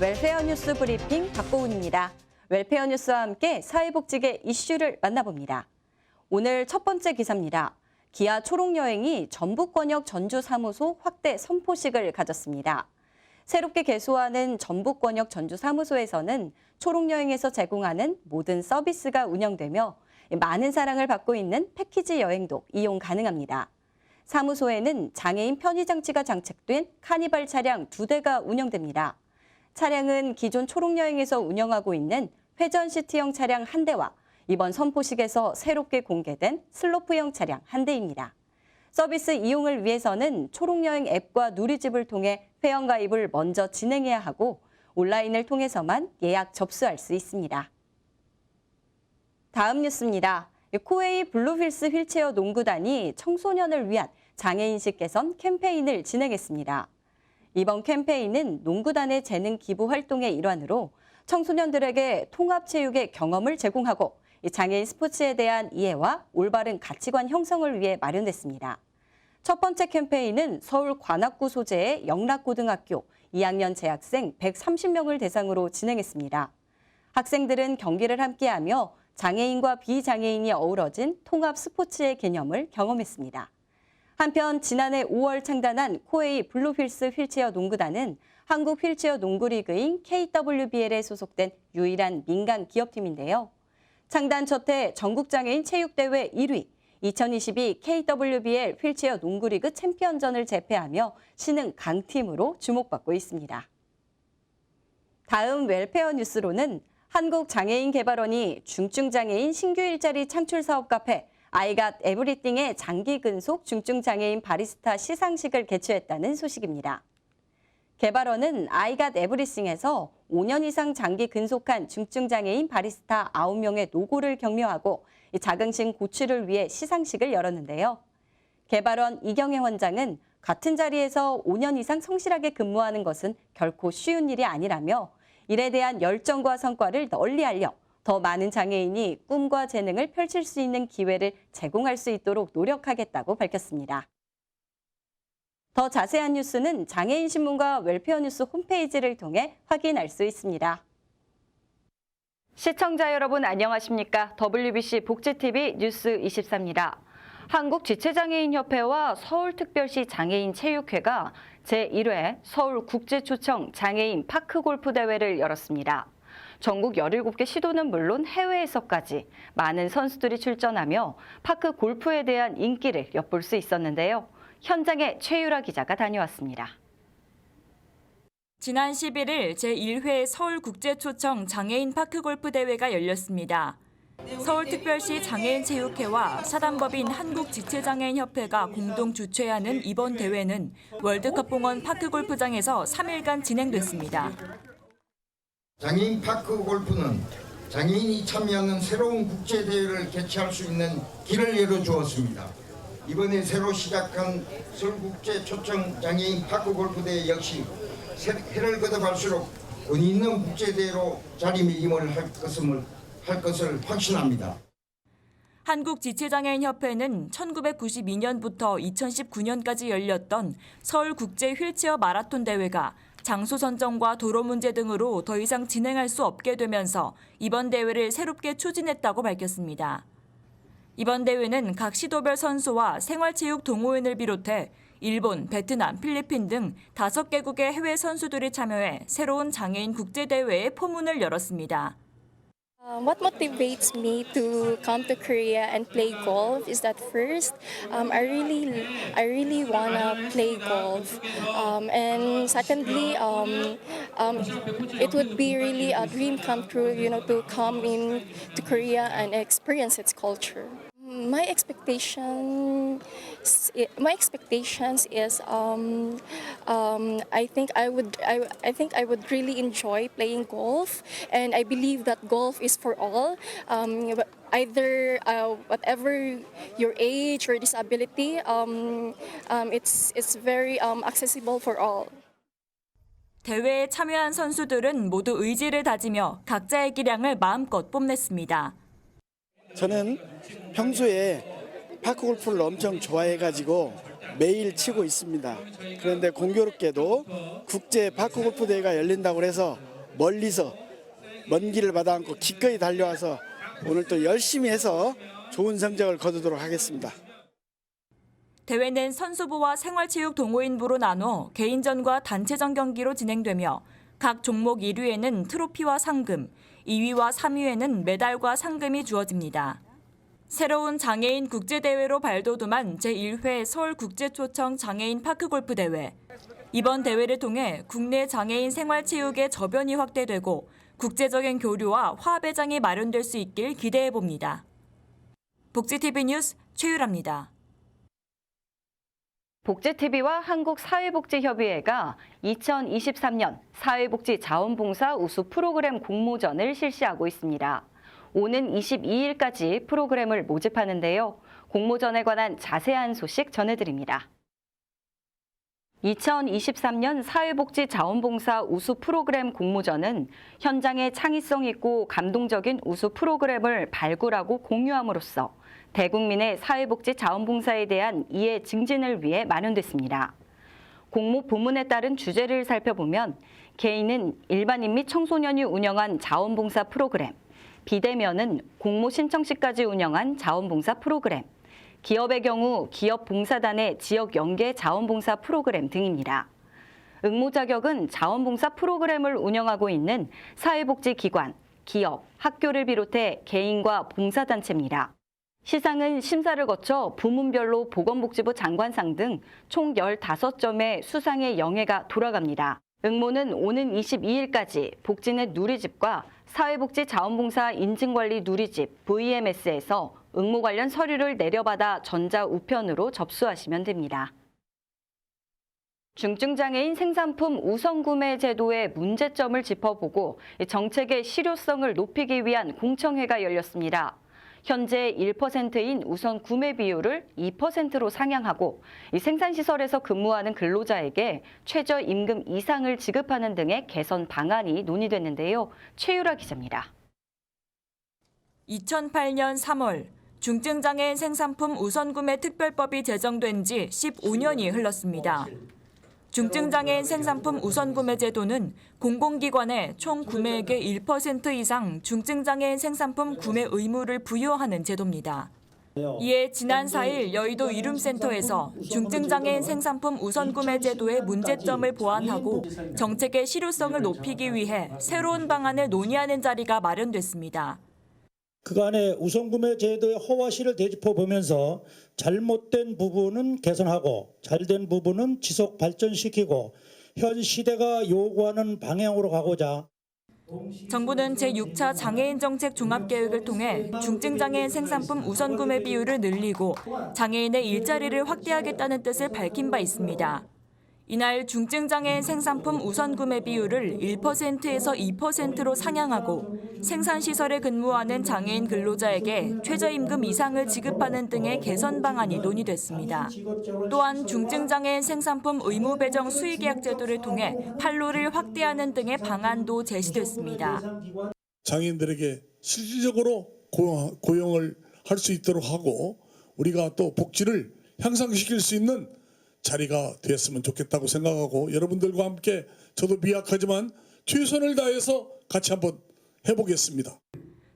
웰페어 뉴스 브리핑 박고은입니다. 웰페어 뉴스와 함께 사회복지계 이슈를 만나봅니다. 오늘 첫 번째 기사입니다. 기아 초록여행이 전북권역 전주사무소 확대 선포식을 가졌습니다. 새롭게 개소하는 전북권역 전주사무소에서는 초록여행에서 제공하는 모든 서비스가 운영되며 많은 사랑을 받고 있는 패키지 여행도 이용 가능합니다. 사무소에는 장애인 편의장치가 장착된 카니발 차량 2대가 운영됩니다. 차량은 기존 초록여행에서 운영하고 있는 회전시트형 차량 1대와 이번 선포식에서 새롭게 공개된 슬로프형 차량 1대입니다. 서비스 이용을 위해서는 초록여행 앱과 누리집을 통해 회원가입을 먼저 진행해야 하고 온라인을 통해서만 예약 접수할 수 있습니다. 다음 뉴스입니다. 코웨이 블루힐스 휠체어 농구단이 청소년을 위한 장애인식 개선 캠페인을 진행했습니다. 이번 캠페인은 농구단의 재능 기부 활동의 일환으로 청소년들에게 통합체육의 경험을 제공하고 장애인 스포츠에 대한 이해와 올바른 가치관 형성을 위해 마련됐습니다. 첫 번째 캠페인은 서울 관악구 소재의 영락고등학교 2학년 재학생 130명을 대상으로 진행했습니다. 학생들은 경기를 함께하며 장애인과 비장애인이 어우러진 통합 스포츠의 개념을 경험했습니다. 한편 지난해 5월 창단한 코웨이 블루힐스 휠체어 농구단은 한국 휠체어 농구리그인 KWBL에 소속된 유일한 민간 기업팀인데요. 창단 첫 해 전국장애인 체육대회 1위, 2022 KWBL 휠체어 농구리그 챔피언전을 제패하며 신흥 강팀으로 주목받고 있습니다. 다음 웰페어 뉴스로는 한국장애인개발원이 중증장애인 신규 일자리 창출 사업 카페 I got everything의 장기 근속 중증장애인 바리스타 시상식을 개최했다는 소식입니다. 개발원은 I got everything에서 5년 이상 장기 근속한 중증장애인 바리스타 9명의 노고를 격려하고 자긍심 고취를 위해 시상식을 열었는데요. 개발원 이경혜 원장은 같은 자리에서 5년 이상 성실하게 근무하는 것은 결코 쉬운 일이 아니라며 일에 대한 열정과 성과를 널리 알려 더 많은 장애인이 꿈과 재능을 펼칠 수 있는 기회를 제공할 수 있도록 노력하겠다고 밝혔습니다. 더 자세한 뉴스는 장애인신문과 웰페어 뉴스 홈페이지를 통해 확인할 수 있습니다. 시청자 여러분 안녕하십니까? WBC 복지TV 뉴스 24입니다. 한국지체장애인협회와 서울특별시 장애인체육회가 제1회 서울국제초청 장애인 파크골프대회를 열었습니다. 전국 17개 시도는 물론 해외에서까지 많은 선수들이 출전하며 파크 골프에 대한 인기를 엿볼 수 있었는데요. 현장에 최유라 기자가 다녀왔습니다. 지난 11일 제1회 서울국제초청 장애인 파크골프 대회가 열렸습니다. 서울특별시 장애인체육회와 사단법인 한국지체장애인협회가 공동 주최하는 이번 대회는 월드컵공원 파크골프장에서 3일간 진행됐습니다. 장애인 파크골프는 장애인이 참여하는 새로운 국제대회를 개최할 수 있는 길을 열어주었습니다. 이번에 새로 시작한 서울국제 초청 장애인 파크골프대회 역시 해를 거듭할수록 의미 있는 국제대회로 자리매김을 할 것을 확신합니다. 한국지체장애인협회는 1992년부터 2019년까지 열렸던 서울국제 휠체어 마라톤 대회가 장소 선정과 도로 문제 등으로 더 이상 진행할 수 없게 되면서 이번 대회를 새롭게 추진했다고 밝혔습니다. 이번 대회는 각 시도별 선수와 생활체육 동호인을 비롯해 일본, 베트남, 필리핀 등 5개국의 해외 선수들이 참여해 새로운 장애인 국제대회의 포문을 열었습니다. What motivates me to come to Korea and play golf is that first, I really wanna play golf, and secondly, it would be really a dream come true, to come in to Korea and experience its culture. My expectations is I think I would really enjoy playing golf, and I believe that golf is for all. Either whatever your age or disability, it's very accessible for all. 대회에 참여한 선수들은 모두 의지를 다지며 각자의 기량을 마음껏 뽐냈습니다. 저는 평소에 파크골프를 엄청 좋아해가지고 매일 치고 있습니다. 그런데 공교롭게도 국제 파크골프 대회가 열린다고 해서 멀리서 먼 길을 받아 안고 기꺼이 달려와서 오늘 또 열심히 해서 좋은 성적을 거두도록 하겠습니다. 대회는 선수부와 생활체육 동호인부로 나눠 개인전과 단체전 경기로 진행되며 각 종목 1위에는 트로피와 상금, 2위와 3위에는 메달과 상금이 주어집니다. 새로운 장애인 국제대회로 발돋움한 제1회 서울국제초청 장애인 파크골프대회. 이번 대회를 통해 국내 장애인 생활체육의 저변이 확대되고 국제적인 교류와 화합의 장이 마련될 수 있길 기대해봅니다. 복지TV 뉴스 최유라입니다. 복지TV와 한국사회복지협의회가 2023년 사회복지 자원봉사 우수 프로그램 공모전을 실시하고 있습니다. 오는 22일까지 프로그램을 모집하는데요. 공모전에 관한 자세한 소식 전해드립니다. 2023년 사회복지 자원봉사 우수 프로그램 공모전은 현장에 창의성 있고 감동적인 우수 프로그램을 발굴하고 공유함으로써 대국민의 사회복지 자원봉사에 대한 이해 증진을 위해 마련됐습니다. 공모 부문에 따른 주제를 살펴보면 개인은 일반인 및 청소년이 운영한 자원봉사 프로그램, 비대면은 공모 신청 시까지 운영한 자원봉사 프로그램, 기업의 경우 기업 봉사단의 지역 연계 자원봉사 프로그램 등입니다. 응모 자격은 자원봉사 프로그램을 운영하고 있는 사회복지기관, 기업, 학교를 비롯해 개인과 봉사단체입니다. 시상은 심사를 거쳐 부문별로 보건복지부 장관상 등 총 15점의 수상의 영예가 돌아갑니다. 응모는 오는 22일까지 복지넷 누리집과 사회복지 자원봉사 인증관리 누리집 VMS에서 응모 관련 서류를 내려받아 전자우편으로 접수하시면 됩니다. 중증장애인 생산품 우선구매 제도의 문제점을 짚어보고 정책의 실효성을 높이기 위한 공청회가 열렸습니다. 현재 1%인 우선 구매 비율을 2%로 상향하고 생산시설에서 근무하는 근로자에게 최저임금 이상을 지급하는 등의 개선 방안이 논의됐는데요. 최유라 기자입니다. 2008년 3월 중증장애인 생산품 우선구매 특별법이 제정된 지 15년이 흘렀습니다. 중증장애인 생산품 우선구매 제도는 공공기관에 총 구매액의 1% 이상 중증장애인 생산품 구매 의무를 부여하는 제도입니다. 이에 지난 4일 여의도 이룸센터에서 중증장애인 생산품 우선구매 제도의 문제점을 보완하고 정책의 실효성을 높이기 위해 새로운 방안을 논의하는 자리가 마련됐습니다. 그간의 우선구매 제도의 허와시를 되짚어보면서 잘못된 부분은 개선하고 잘된 부분은 지속 발전시키고 현 시대가 요구하는 방향으로 가고자 정부는 제6차 장애인 정책 종합계획을 통해 중증장애인 생산품 우선구매 비율을 늘리고 장애인의 일자리를 확대하겠다는 뜻을 밝힌 바 있습니다. 이날 중증장애인 생산품 우선구매 비율을 1%에서 2%로 상향하고 생산시설에 근무하는 장애인 근로자에게 최저임금 이상을 지급하는 등의 개선 방안이 논의됐습니다. 또한 중증장애인 생산품 의무 배정 수의계약 제도를 통해 판로를 확대하는 등의 방안도 제시됐습니다. 장애인들에게 실질적으로 고용을 할 수 있도록 하고 우리가 또 복지를 향상시킬 수 있는 자리가 됐으면 좋겠다고 생각하고 여러분들과 함께 저도 미약하지만 최선을 다해서 같이 한번 해보겠습니다.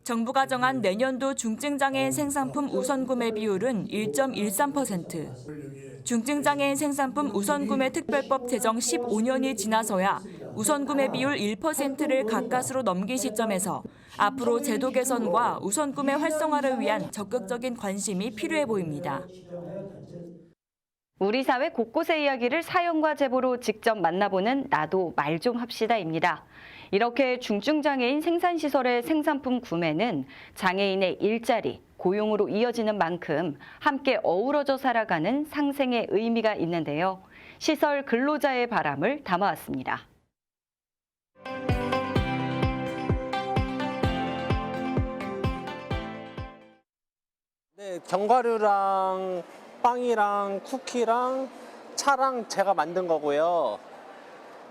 정부가 정한 내년도 중증장애인 생산품 우선구매 비율은 1.13%. 중증장애인 생산품 우선구매 특별법 제정 15년이 지나서야 우선구매 비율 1%를 가까스로 넘긴 시점에서 앞으로 제도 개선과 우선구매 활성화를 위한 적극적인 관심이 필요해 보입니다. 우리 사회 곳곳의 이야기를 사연과 제보로 직접 만나보는 나도 말 좀 합시다입니다. 이렇게 중증장애인 생산시설의 생산품 구매는 장애인의 일자리, 고용으로 이어지는 만큼 함께 어우러져 살아가는 상생의 의미가 있는데요. 시설 근로자의 바람을 담아왔습니다. 네, 견과류랑 빵이랑 쿠키랑 차랑 제가 만든 거고요.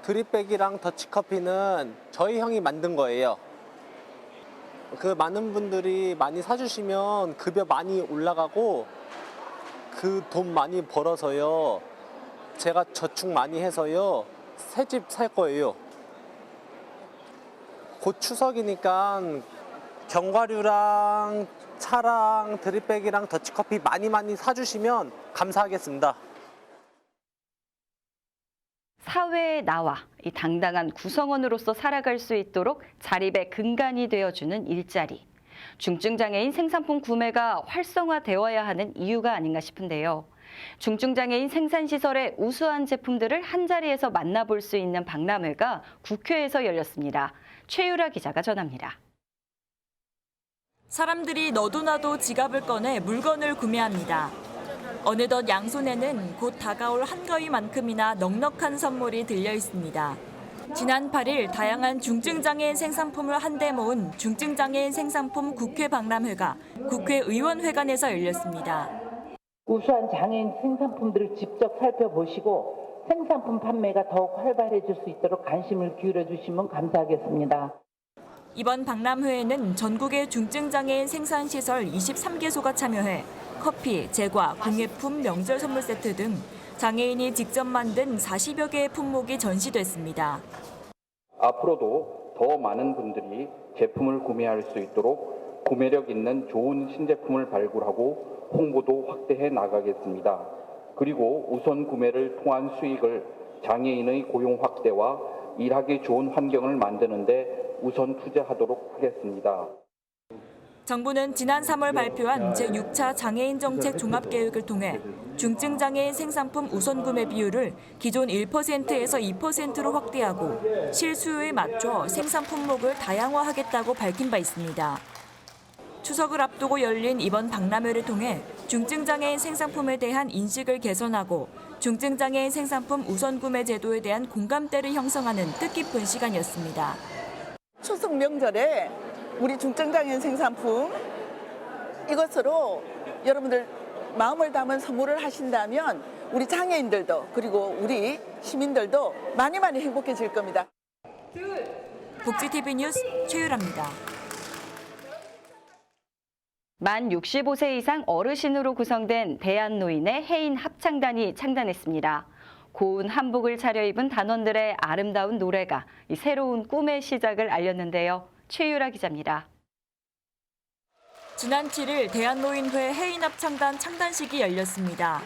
드립백이랑 더치커피는 저희 형이 만든 거예요. 그 많은 분들이 많이 사주시면 급여 많이 올라가고 그 돈 많이 벌어서요. 제가 저축 많이 해서요. 새 집 살 거예요. 곧 추석이니까 견과류랑 차랑 드립백이랑 더치커피 많이 사주시면 감사하겠습니다. 사회에 나와 이 당당한 구성원으로서 살아갈 수 있도록 자립의 근간이 되어주는 일자리. 중증장애인 생산품 구매가 활성화되어야 하는 이유가 아닌가 싶은데요. 중증장애인 생산시설의 우수한 제품들을 한자리에서 만나볼 수 있는 박람회가 국회에서 열렸습니다. 최유라 기자가 전합니다. 사람들이 너도나도 지갑을 꺼내 물건을 구매합니다. 어느덧 양손에는 곧 다가올 한가위만큼이나 넉넉한 선물이 들려 있습니다. 지난 8일 다양한 중증장애인 생산품을 한데 모은 중증장애인 생산품 국회 박람회가 국회의원회관에서 열렸습니다. 우수한 장애인 생산품들을 직접 살펴보시고 생산품 판매가 더욱 활발해질 수 있도록 관심을 기울여 주시면 감사하겠습니다. 이번 박람회에는 전국의 중증장애인 생산시설 23개소가 참여해 커피, 제과, 공예품, 명절 선물 세트 등 장애인이 직접 만든 40여 개의 품목이 전시됐습니다. 앞으로도 더 많은 분들이 제품을 구매할 수 있도록 구매력 있는 좋은 신제품을 발굴하고 홍보도 확대해 나가겠습니다. 그리고 우선 구매를 통한 수익을 장애인의 고용 확대와 일하기 좋은 환경을 만드는 데 우선 투자하도록 하겠습니다. 정부는 지난 3월 발표한 제6차 장애인 정책 종합계획을 통해 중증장애인 생산품 우선 구매 비율을 기존 1%에서 2%로 확대하고 실수요에 맞춰 생산 품목을 다양화하겠다고 밝힌 바 있습니다. 추석을 앞두고 열린 이번 박람회를 통해 중증장애인 생산품에 대한 인식을 개선하고 중증장애인 생산품 우선 구매 제도에 대한 공감대를 형성하는 뜻깊은 시간이었습니다. 추석 명절에 우리 중증장애인 생산품 이것으로 여러분들 마음을 담은 선물을 하신다면 우리 장애인들도 그리고 우리 시민들도 많이 행복해질 겁니다. 복지TV 뉴스 최유라입니다. 만 65세 이상 어르신으로 구성된 대한노인의 해인 합창단이 창단했습니다. 고운 한복을 차려입은 단원들의 아름다운 노래가 이 새로운 꿈의 시작을 알렸는데요. 최유라 기자입니다. 지난 7일 대한노인회 해인합창단 창단식이 열렸습니다.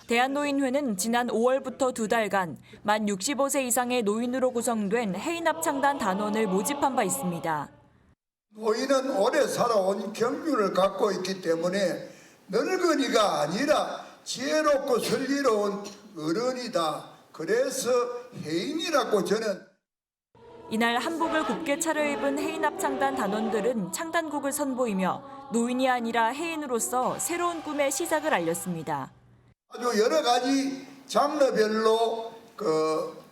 대한노인회는 지난 5월부터 2달간 만 65세 이상의 노인으로 구성된 해인합창단 단원을 모집한 바 있습니다. 노인은 오래 살아온 경륜을 갖고 있기 때문에 늙은이가 아니라 지혜롭고 슬기로운 어른이다. 그래서 해인이라고 저는. 이날 한복을 곱게 차려입은 해인합창단 단원들은 창단곡을 선보이며 노인이 아니라 해인으로서 새로운 꿈의 시작을 알렸습니다. 아주 여러 가지 장르별로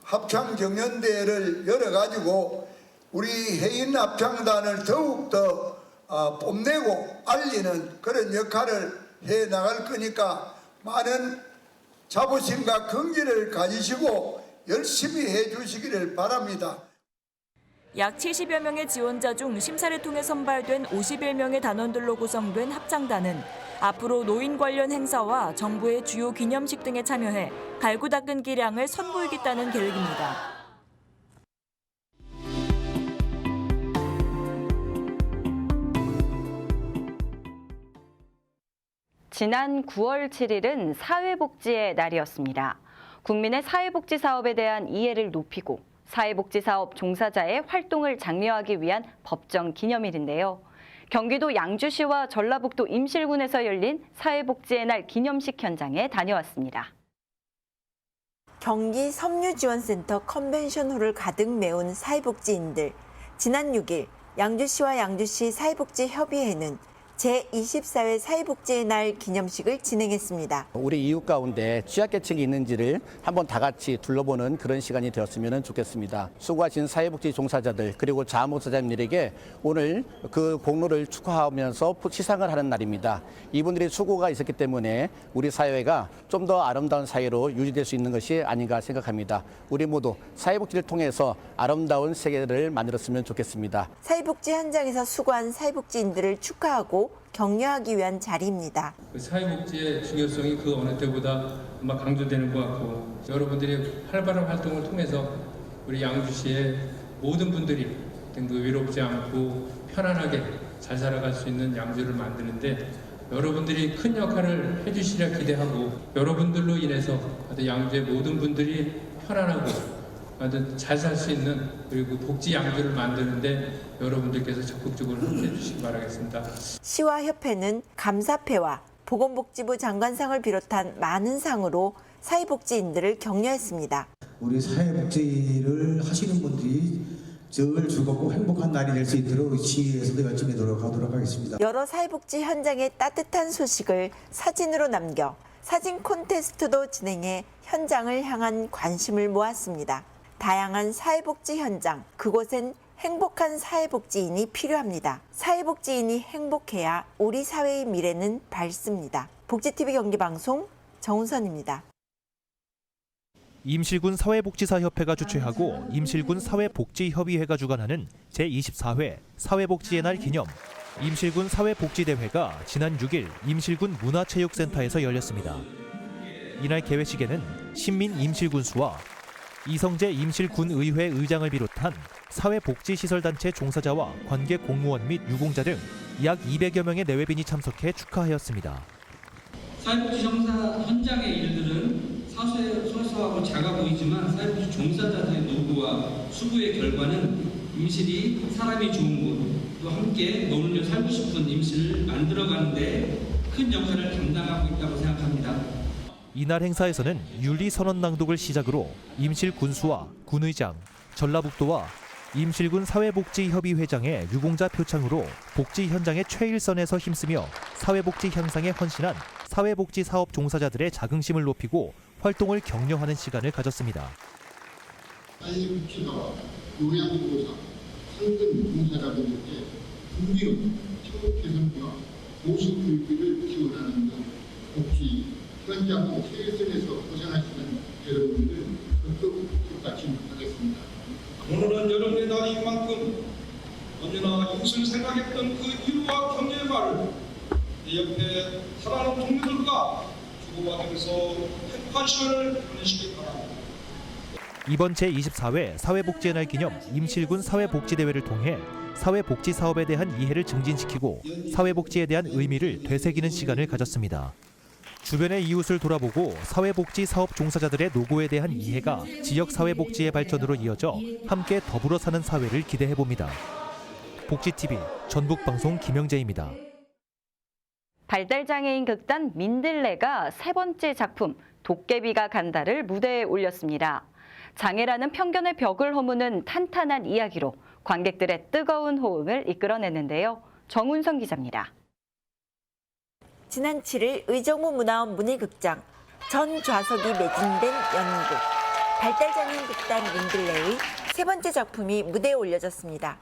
합창 경연대회를 열어가지고 우리 해인 합창단을 더욱더 뽐내고 알리는 그런 역할을 해 나갈 거니까 많은 자부심과 긍지를 가지시고 열심히 해 주시기를 바랍니다. 약 70여 명의 지원자 중 심사를 통해 선발된 51명의 단원들로 구성된 합창단은 앞으로 노인 관련 행사와 정부의 주요 기념식 등에 참여해 갈고 닦은 기량을 선보이겠다는 계획입니다. 지난 9월 7일은 사회복지의 날이었습니다. 국민의 사회복지 사업에 대한 이해를 높이고 사회복지 사업 종사자의 활동을 장려하기 위한 법정 기념일인데요. 경기도 양주시와 전라북도 임실군에서 열린 사회복지의 날 기념식 현장에 다녀왔습니다. 경기 섬유지원센터 컨벤션홀을 가득 메운 사회복지인들. 지난 6일 양주시와 양주시 사회복지협의회는 제24회 사회복지의 날 기념식을 진행했습니다. 우리 이웃 가운데 취약계층이 있는지를 한번 다 같이 둘러보는 그런 시간이 되었으면 좋겠습니다. 수고하신 사회복지 종사자들 그리고 자원봉사자님들에게 오늘 그 공로를 축하하면서 시상을 하는 날입니다. 이분들의 수고가 있었기 때문에 우리 사회가 좀 더 아름다운 사회로 유지될 수 있는 것이 아닌가 생각합니다. 우리 모두 사회복지를 통해서 아름다운 세계를 만들었으면 좋겠습니다. 사회복지 현장에서 수고한 사회복지인들을 축하하고 격려하기 위한 자리입니다. 사회복지의 중요성이 그 어느 때보다 아마 강조되는 것 같고 여러분들이 활발한 활동을 통해서 우리 양주시의 모든 분들이 어떤 그 외롭지 않고 편안하게 잘 살아갈 수 있는 양주를 만드는데 여러분들이 큰 역할을 해주시리라 기대하고 여러분들로 인해서 양주의 모든 분들이 편안하고 잘 살 수 있는 그리고 복지 양주를 만드는데 여러분들께서 적극적으로 함께해 주시기 바라겠습니다. 시와 협회는 감사패와 보건복지부 장관상을 비롯한 많은 상으로 사회복지인들을 격려했습니다. 우리 사회복지를 하시는 분들이 늘 즐겁고 행복한 날이 될 수 있도록 시에서도 열심히 노력하도록 하겠습니다. 여러 사회복지 현장의 따뜻한 소식을 사진으로 남겨 사진 콘테스트도 진행해 현장을 향한 관심을 모았습니다. 다양한 사회복지 현장, 그곳엔 행복한 사회복지인이 필요합니다. 사회복지인이 행복해야 우리 사회의 미래는 밝습니다. 복지TV 경기방송 정은선입니다. 임실군 사회복지사협회가 주최하고 임실군 사회복지협의회가 주관하는 제24회 사회복지의 날 기념 임실군 사회복지대회가 지난 6일 임실군 문화체육센터에서 열렸습니다. 이날 개회식에는 신민 임실군수와 이성재 임실군의회 의장을 비롯한 사회복지시설단체 종사자와 관계 공무원 및 유공자 등 약 200여 명의 내외빈이 참석해 축하하였습니다. 사회복지 현장의 일들은 소소하고 작아 보이지만 사회복지 종사자들의 노고와 수고의 결과는 임실이 사람이 좋은 곳, 또 함께 어울려 살고 싶은 임실을 만들어가는 데 큰 역할을 담당하고 있다고 생각합니다. 이날 행사에서는 윤리선언 낭독을 시작으로 임실 군수와 군의장, 전라북도와 임실군 사회복지협의회장의 유공자 표창으로 복지 현장의 최일선에서 힘쓰며 사회복지 향상에 헌신한 사회복지 사업 종사자들의 자긍심을 높이고 활동을 격려하는 시간을 가졌습니다. 사회복지사와 요양보호사, 상근 종사자분들께 분기능, 처우 개선과 모습 교육을 지원하는 등 복지 현장 최일선에서 고생하시는 여러분들을 적극 뒷받침하겠습니다. 오늘은 여러분의 나이인 만큼 언제나 이웃을 생각했던 그 이루와 격려의 말을 내 옆에 사랑하는 동료들과 주고받으면서 행복한 시간을 보내시기 바랍니다. 이번 제24회 사회복지의 날 기념 임실군 사회복지대회를 통해 사회복지 사업에 대한 이해를 증진시키고 사회복지에 대한 의미를 되새기는 시간을 가졌습니다. 주변의 이웃을 돌아보고 사회복지 사업 종사자들의 노고에 대한 이해가 지역 사회복지의 발전으로 이어져 함께 더불어 사는 사회를 기대해봅니다. 복지TV 전북방송 김영재입니다. 발달장애인 극단 민들레가 세 번째 작품 도깨비가 간다를 무대에 올렸습니다. 장애라는 편견의 벽을 허무는 탄탄한 이야기로 관객들의 뜨거운 호응을 이끌어냈는데요. 정운성 기자입니다. 지난 7일 의정부 문화원 문예극장 전 좌석이 매진된 연극 발달장애인 극단 민들레의 세 번째 작품이 무대에 올려졌습니다.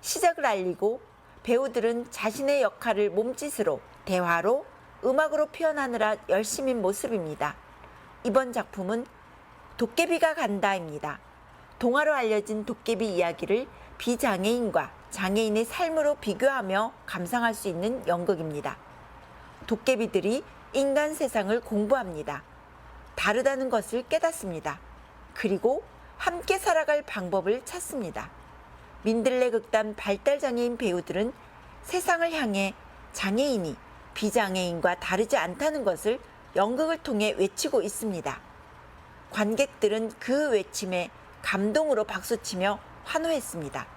시작을 알리고 배우들은 자신의 역할을 몸짓으로 대화로 음악으로 표현하느라 열심인 모습입니다. 이번 작품은 도깨비가 간다입니다. 동화로 알려진 도깨비 이야기를 비장애인과 장애인의 삶으로 비교하며 감상할 수 있는 연극입니다. 도깨비들이 인간 세상을 공부합니다. 다르다는 것을 깨닫습니다. 그리고 함께 살아갈 방법을 찾습니다. 민들레 극단 발달장애인 배우들은 세상을 향해 장애인이 비장애인과 다르지 않다는 것을 연극을 통해 외치고 있습니다. 관객들은 그 외침에 감동으로 박수치며 환호했습니다.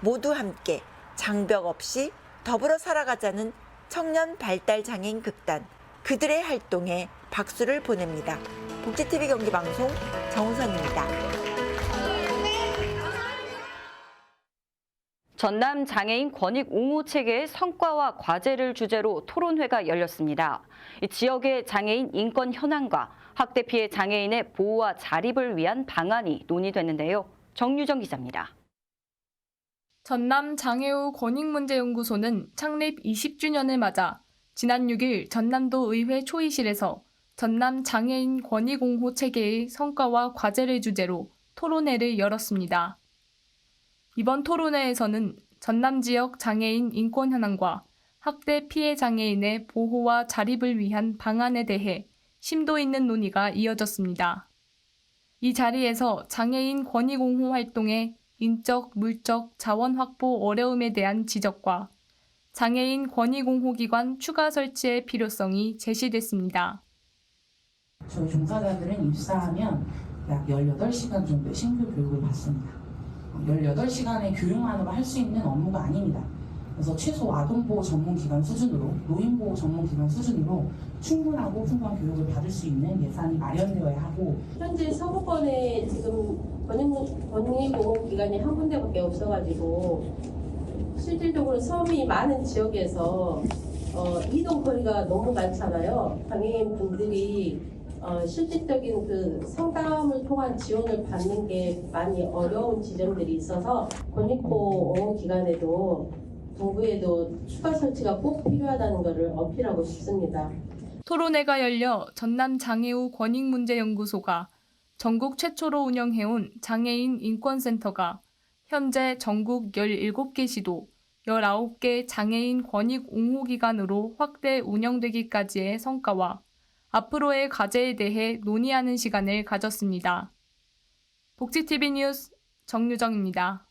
모두 함께 장벽 없이 더불어 살아가자는 청년 발달장애인 극단, 그들의 활동에 박수를 보냅니다. 복지TV 경기방송 정우선입니다. 전남 장애인 권익 옹호 체계의 성과와 과제를 주제로 토론회가 열렸습니다. 이 지역의 장애인 인권 현황과 학대 피해 장애인의 보호와 자립을 위한 방안이 논의됐는데요. 정유정 기자입니다. 전남 장애우 권익문제연구소는 창립 20주년을 맞아 지난 6일 전남도 의회 초의실에서 전남 장애인 권익옹호 체계의 성과와 과제를 주제로 토론회를 열었습니다. 이번 토론회에서는 전남 지역 장애인 인권 현황과 학대 피해 장애인의 보호와 자립을 위한 방안에 대해 심도 있는 논의가 이어졌습니다. 이 자리에서 장애인 권익옹호 활동에 인적, 물적, 자원 확보 어려움에 대한 지적과 장애인 권익옹호기관 추가 설치의 필요성이 제시됐습니다. 저희 종사자들은 입사하면 약 18시간 정도의 신규 교육을 받습니다. 18시간의 교육만으로 할 수 있는 업무가 아닙니다. 그래서 최소 아동보호 전문기관 수준으로, 노인보호 전문기관 수준으로 충분하고 풍부한 교육을 받을 수 있는 예산이 마련되어야 하고, 현재 서구권에 지금 권익보호기관이 한 군데밖에 없어가지고 실질적으로 섬이 많은 지역에서 이동 거리가 너무 많잖아요. 장애인 분들이 실질적인 그 상담을 통한 지원을 받는 게 많이 어려운 지점들이 있어서 권익보호기관에도 정부에도 추가 설치가 꼭 필요하다는 것을 어필하고 싶습니다. 토론회가 열려 전남장애우 권익문제연구소가 전국 최초로 운영해온 장애인 인권센터가 현재 전국 17개 시도 19개 장애인 권익옹호기관으로 확대 운영되기까지의 성과와 앞으로의 과제에 대해 논의하는 시간을 가졌습니다. 복지TV 뉴스 정유정입니다.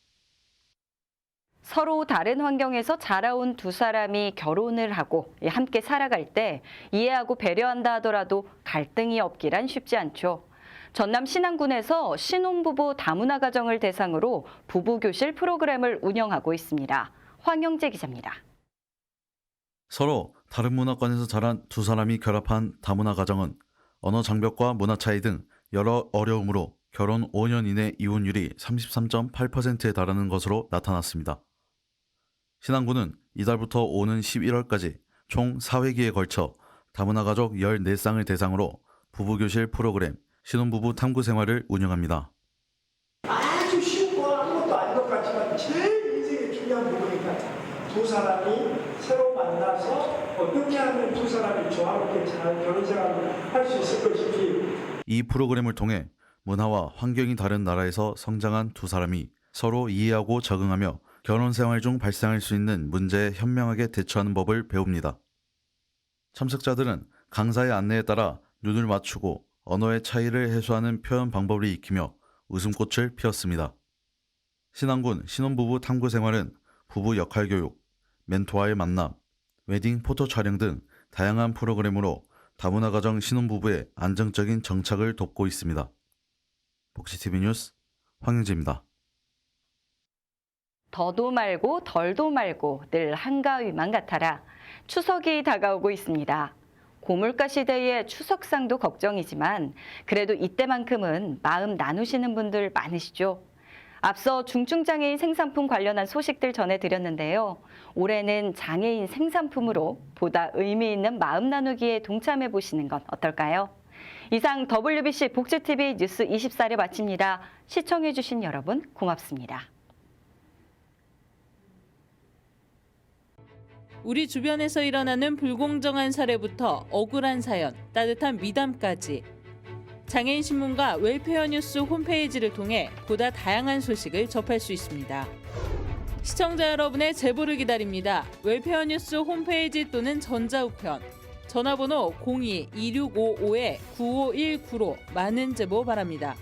서로 다른 환경에서 자라온 두 사람이 결혼을 하고 함께 살아갈 때 이해하고 배려한다 하더라도 갈등이 없기란 쉽지 않죠. 전남 신안군에서 신혼부부 다문화 가정을 대상으로 부부교실 프로그램을 운영하고 있습니다. 황영재 기자입니다. 서로 다른 문화권에서 자란 두 사람이 결합한 다문화 가정은 언어 장벽과 문화 차이 등 여러 어려움으로 결혼 5년 이내 이혼율이 33.8%에 달하는 것으로 나타났습니다. 신안군은 이달부터 오는 11월까지 총 4회기에 걸쳐 다문화 가족 14쌍을 대상으로 부부교실 프로그램 신혼부부 탐구 생활을 운영합니다. 아주 쉽고 아무것도 아닌 것 같지만 제일 인생의 중요한 부분이니까 두 사람이 새로 만나서 어떻게 하면 두 사람이 조화롭게 잘 결혼 생활을 할 수 있을 것인지. 이 프로그램을 통해 문화와 환경이 다른 나라에서 성장한 두 사람이 서로 이해하고 적응하며 결혼 생활 중 발생할 수 있는 문제에 현명하게 대처하는 법을 배웁니다. 참석자들은 강사의 안내에 따라 눈을 맞추고 언어의 차이를 해소하는 표현 방법을 익히며 웃음꽃을 피웠습니다. 신안군 신혼부부 탐구 생활은 부부 역할 교육, 멘토와의 만남, 웨딩 포토 촬영 등 다양한 프로그램으로 다문화 가정 신혼부부의 안정적인 정착을 돕고 있습니다. 복지TV 뉴스 황영재입니다. 더도 말고 덜도 말고 늘 한가위만 같아라. 추석이 다가오고 있습니다. 고물가 시대의 추석상도 걱정이지만 그래도 이때만큼은 마음 나누시는 분들 많으시죠? 앞서 중증장애인 생산품 관련한 소식들 전해드렸는데요. 올해는 장애인 생산품으로 보다 의미 있는 마음 나누기에 동참해 보시는 건 어떨까요? 이상 WBC 복지TV 뉴스 24를 마칩니다. 시청해 주신 여러분 고맙습니다. 우리 주변에서 일어나는 불공정한 사례부터 억울한 사연, 따뜻한 미담까지 장애인 신문과 웰페어 뉴스 홈페이지를 통해 보다 다양한 소식을 접할 수 있습니다. 시청자 여러분의 제보를 기다립니다. 웰페어 뉴스 홈페이지 또는 전자우편, 전화번호 02-2655-9519로 많은 제보 바랍니다.